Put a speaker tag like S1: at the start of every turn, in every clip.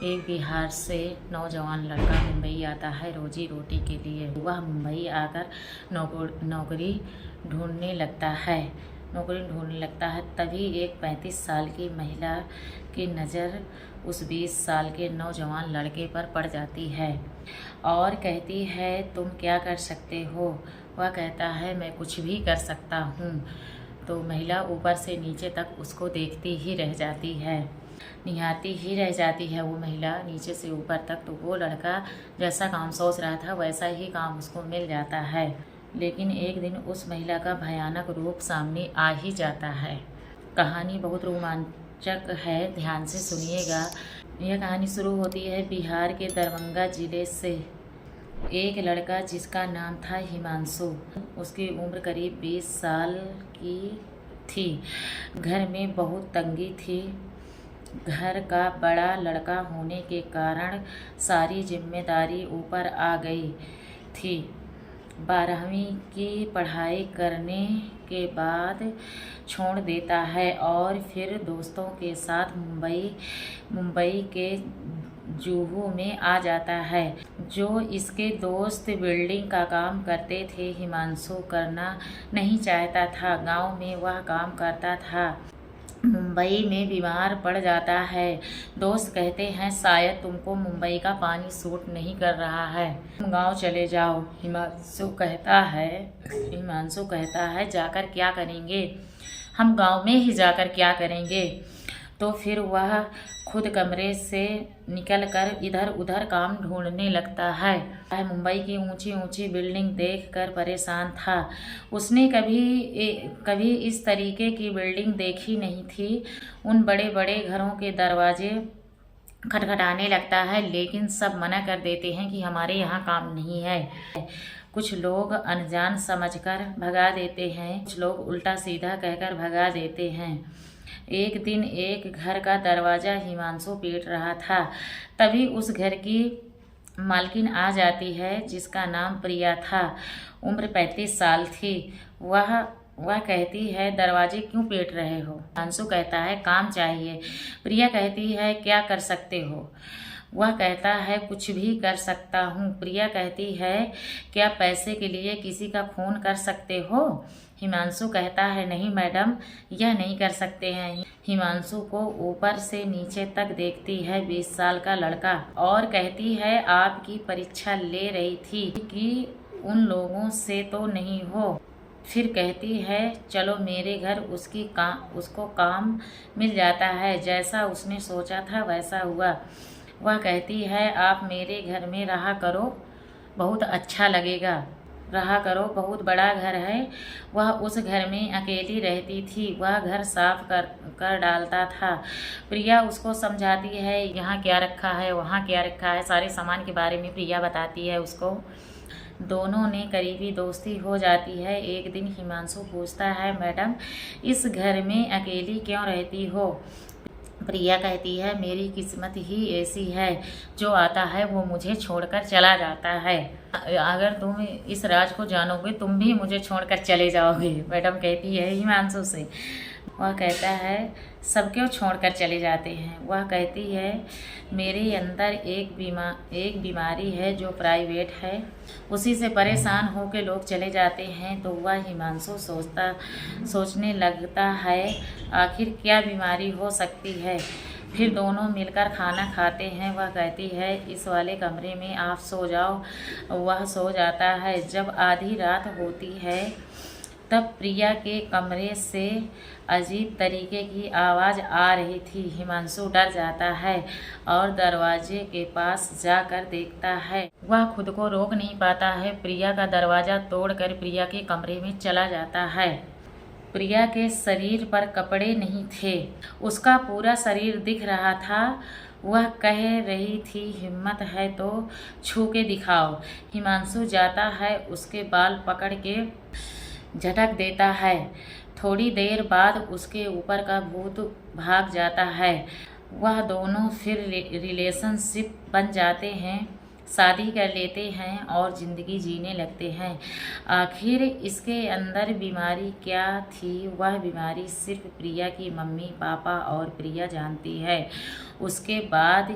S1: एक बिहार से नौजवान लड़का मुंबई आता है रोजी रोटी के लिए। वह मुंबई आकर नौकरी ढूंढने लगता है। तभी एक 35 साल की महिला की नज़र उस 20 साल के नौजवान लड़के पर पड़ जाती है और कहती है, तुम क्या कर सकते हो? वह कहता है, मैं कुछ भी कर सकता हूँ। तो महिला ऊपर से नीचे तक उसको देखती ही रह जाती है, निहारती ही रह जाती है वो महिला नीचे से ऊपर तक। तो वो लड़का जैसा काम सोच रहा था वैसा ही काम उसको मिल जाता है। लेकिन एक दिन उस महिला का भयानक रूप सामने आ ही जाता है। कहानी बहुत रोमांचक है, ध्यान से सुनिएगा। यह कहानी शुरू होती है बिहार के दरभंगा जिले से। एक लड़का जिसका नाम था हिमांशु, उसकी उम्र करीब 20 साल की थी। घर में बहुत तंगी थी। घर का बड़ा लड़का होने के कारण सारी जिम्मेदारी ऊपर आ गई थी। 12वीं की पढ़ाई करने के बाद छोड़ देता है और फिर दोस्तों के साथ मुंबई के जुहू में आ जाता है। जो इसके दोस्त बिल्डिंग का काम करते थे, हिमांशु करना नहीं चाहता था। गांव में वह काम करता था, मुंबई में बीमार पड़ जाता है। दोस्त कहते हैं, शायद तुमको मुंबई का पानी सूट नहीं कर रहा है, तुम गांव चले जाओ। हिमांशु कहता है, जाकर क्या करेंगे? हम गांव में ही जाकर क्या करेंगे? तो फिर वह खुद कमरे से निकलकर इधर उधर काम ढूंढने लगता है। मुंबई की ऊंची ऊंची बिल्डिंग देखकर परेशान था। उसने कभी इस तरीके की बिल्डिंग देखी नहीं थी। उन बड़े बड़े घरों के दरवाजे खटखटाने लगता है, लेकिन सब मना कर देते हैं कि हमारे यहाँ काम नहीं है। कुछ लोग अनजान समझकर भगा देते हैं, कुछ लोग उल्टा सीधा कहकर भगा देते हैं। एक दिन एक घर का दरवाज़ा हिमांशु पीट रहा था। तभी उस घर की मालकिन आ जाती है, जिसका नाम प्रिया था। उम्र 35 साल थी। वह कहती है, दरवाजे क्यों पीट रहे हो? हिमांशु कहता है, काम चाहिए। प्रिया कहती है, क्या कर सकते हो? वह कहता है, कुछ भी कर सकता हूँ। प्रिया कहती है, क्या पैसे के लिए किसी का खून कर सकते हो? हिमांशु कहता है, नहीं मैडम, यह नहीं कर सकते हैं। हिमांशु को ऊपर से नीचे तक देखती है 20 साल का लड़का और कहती है, आपकी परीक्षा ले रही थी कि उन लोगों से तो नहीं हो? फिर कहती है, चलो मेरे घर। उसको काम मिल जाता है। जैसा उसने सोचा था वैसा हुआ। वह कहती है, आप मेरे घर में रहा करो, बहुत अच्छा लगेगा। रहा करो, बहुत बड़ा घर है। वह उस घर में अकेली रहती थी। वह घर साफ कर डालता था। प्रिया उसको समझाती है, यहाँ क्या रखा है, वहाँ क्या रखा है, सारे सामान के बारे में प्रिया बताती है उसको। दोनों ने करीबी दोस्ती हो जाती है। एक दिन हिमांशु पूछता है, मैडम, इस घर में अकेली क्यों रहती हो? प्रिया कहती है, मेरी किस्मत ही ऐसी है, जो आता है वो मुझे छोड़कर चला जाता है। अगर तुम इस राज को जानोगे, तुम भी मुझे छोड़कर चले जाओगे। मैडम कहती है हिमांशु से। वह कहता है, सब क्यों छोड़कर चले जाते हैं? वह कहती है, मेरे अंदर एक बीमारी है जो प्राइवेट है, उसी से परेशान होकर लोग चले जाते हैं। तो वह हिमांशु सोचने लगता है, आखिर क्या बीमारी हो सकती है। फिर दोनों मिलकर खाना खाते हैं। वह कहती है, इस वाले कमरे में आप सो जाओ। वह सो जाता है। जब आधी रात होती है, तब प्रिया के कमरे से अजीब तरीके की आवाज़ आ रही थी। हिमांशु डर जाता है और दरवाजे के पास जाकर देखता है। वह खुद को रोक नहीं पाता है। प्रिया का दरवाज़ा तोड़कर प्रिया के कमरे में चला जाता है। प्रिया के शरीर पर कपड़े नहीं थे, उसका पूरा शरीर दिख रहा था। वह कह रही थी, हिम्मत है तो छू के दिखाओ। हिमांशु जाता है, उसके बाल पकड़ के झटक देता है। थोड़ी देर बाद उसके ऊपर का भूत भाग जाता है। वह दोनों फिर रिलेशनशिप बन जाते हैं, शादी कर लेते हैं और ज़िंदगी जीने लगते हैं। आखिर इसके अंदर बीमारी क्या थी? वह बीमारी सिर्फ प्रिया की मम्मी पापा और प्रिया जानती है। उसके बाद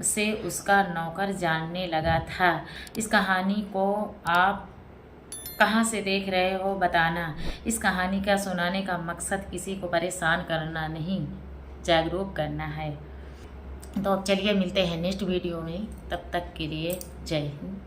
S1: से उसका नौकर जानने लगा था। इस कहानी को आप कहाँ से देख रहे हो बताना। इस कहानी का सुनाने का मकसद किसी को परेशान करना नहीं, जागरूक करना है। तो अब चलिए मिलते हैं नेक्स्ट वीडियो में, तब तक के लिए जय हिंद।